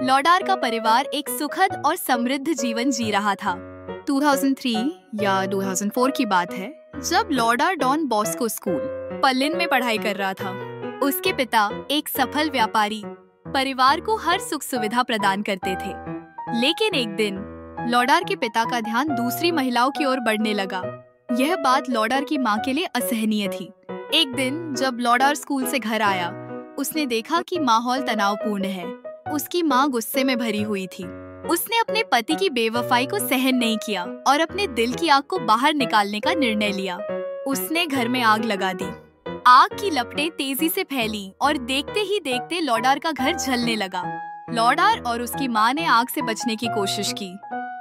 लॉडार का परिवार एक सुखद और समृद्ध जीवन जी रहा था। 2003 या 2004 की बात है, जब लॉडार डॉन बॉस्को स्कूल पर्लिन में पढ़ाई कर रहा था। उसके पिता एक सफल व्यापारी परिवार को हर सुख सुविधा प्रदान करते थे। लेकिन एक दिन लॉडार के पिता का ध्यान दूसरी महिलाओं की ओर बढ़ने लगा। यह बात लॉडार की माँ के लिए असहनीय थी। एक दिन जब लॉडार स्कूल से घर आया, उसने देखा कि माहौल तनावपूर्ण है। उसकी माँ गुस्से में भरी हुई थी। उसने अपने पति की बेवफाई को सहन नहीं किया और अपने दिल की आग को बाहर निकालने का निर्णय लिया। उसने घर में आग लगा दी। आग की लपटें तेजी से फैली और देखते ही देखते लॉडार का घर जलने लगा। लॉडार और उसकी माँ ने आग से बचने की कोशिश की,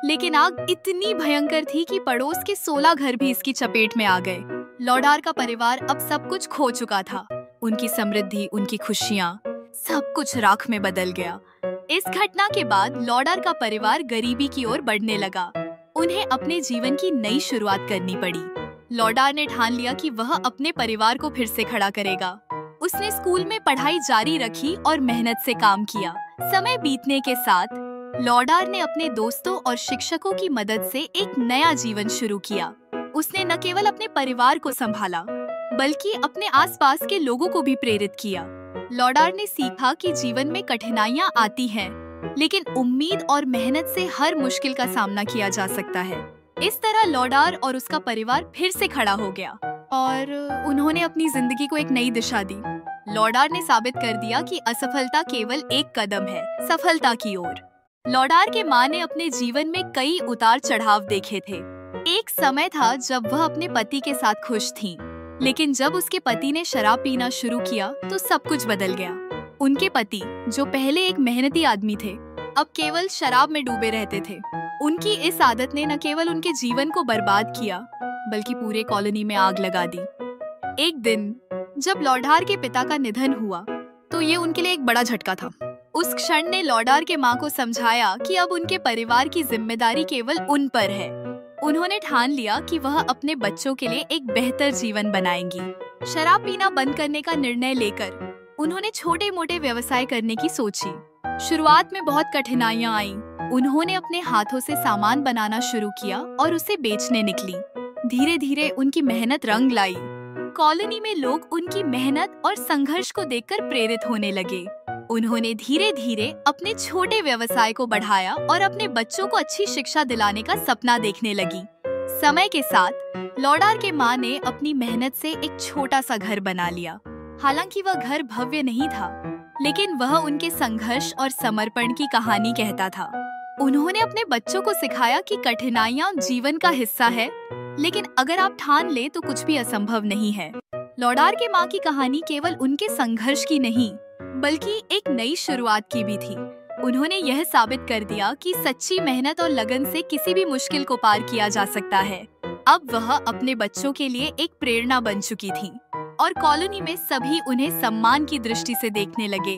लेकिन आग इतनी भयंकर थी कि पड़ोस के 16 घर भी इसकी चपेट में आ गए। लॉडार का परिवार अब सब कुछ खो चुका था। उनकी समृद्धि, उनकी खुशियाँ, सब कुछ राख में बदल गया। इस घटना के बाद लॉडार का परिवार गरीबी की ओर बढ़ने लगा। उन्हें अपने जीवन की नई शुरुआत करनी पड़ी। लॉडार ने ठान लिया कि वह अपने परिवार को फिर से खड़ा करेगा। उसने स्कूल में पढ़ाई जारी रखी और मेहनत से काम किया। समय बीतने के साथ लॉडार ने अपने दोस्तों और शिक्षकों की मदद से एक नया जीवन शुरू किया। उसने न केवल अपने परिवार को संभाला, बल्कि अपने आसपास के लोगों को भी प्रेरित किया। लॉडार ने सीखा कि जीवन में कठिनाइयां आती हैं, लेकिन उम्मीद और मेहनत से हर मुश्किल का सामना किया जा सकता है। इस तरह लॉडार और उसका परिवार फिर से खड़ा हो गया और उन्होंने अपनी जिंदगी को एक नई दिशा दी। लॉडार ने साबित कर दिया कि असफलता केवल एक कदम है सफलता की ओर। लॉडार के माँ ने अपने जीवन में कई उतार चढ़ाव देखे थे। एक समय था जब वह अपने पति के साथ खुश थी, लेकिन जब उसके पति ने शराब पीना शुरू किया तो सब कुछ बदल गया। उनके पति, जो पहले एक मेहनती आदमी थे, अब केवल शराब में डूबे रहते थे। उनकी इस आदत ने न केवल उनके जीवन को बर्बाद किया, बल्कि पूरे कॉलोनी में आग लगा दी। एक दिन जब लॉडार के पिता का निधन हुआ, तो ये उनके लिए एक बड़ा झटका था। उस क्षण ने लॉडार के माँ को समझाया कि अब उनके परिवार की जिम्मेदारी केवल उन पर है। उन्होंने ठान लिया कि वह अपने बच्चों के लिए एक बेहतर जीवन बनाएंगी। शराब पीना बंद करने का निर्णय लेकर उन्होंने छोटे मोटे व्यवसाय करने की सोची। शुरुआत में बहुत कठिनाइयां आईं। उन्होंने अपने हाथों से सामान बनाना शुरू किया और उसे बेचने निकली। धीरे धीरे उनकी मेहनत रंग लाई। कॉलोनी में लोग उनकी मेहनत और संघर्ष को देखकर प्रेरित होने लगे। उन्होंने धीरे धीरे अपने छोटे व्यवसाय को बढ़ाया और अपने बच्चों को अच्छी शिक्षा दिलाने का सपना देखने लगी। समय के साथ लॉडार के माँ ने अपनी मेहनत से एक छोटा सा घर बना लिया। हालांकि वह घर भव्य नहीं था, लेकिन वह उनके संघर्ष और समर्पण की कहानी कहता था। उन्होंने अपने बच्चों को सिखाया कि कठिनाइयाँ जीवन का हिस्सा है, लेकिन अगर आप ठान ले तो कुछ भी असंभव नहीं है। लॉडार के माँ की कहानी केवल उनके संघर्ष की नहीं, बल्कि एक नई शुरुआत की भी थी। उन्होंने यह साबित कर दिया कि सच्ची मेहनत और लगन से किसी भी मुश्किल को पार किया जा सकता है। अब वह अपने बच्चों के लिए एक प्रेरणा बन चुकी थी और कॉलोनी में सभी उन्हें सम्मान की दृष्टि से देखने लगे।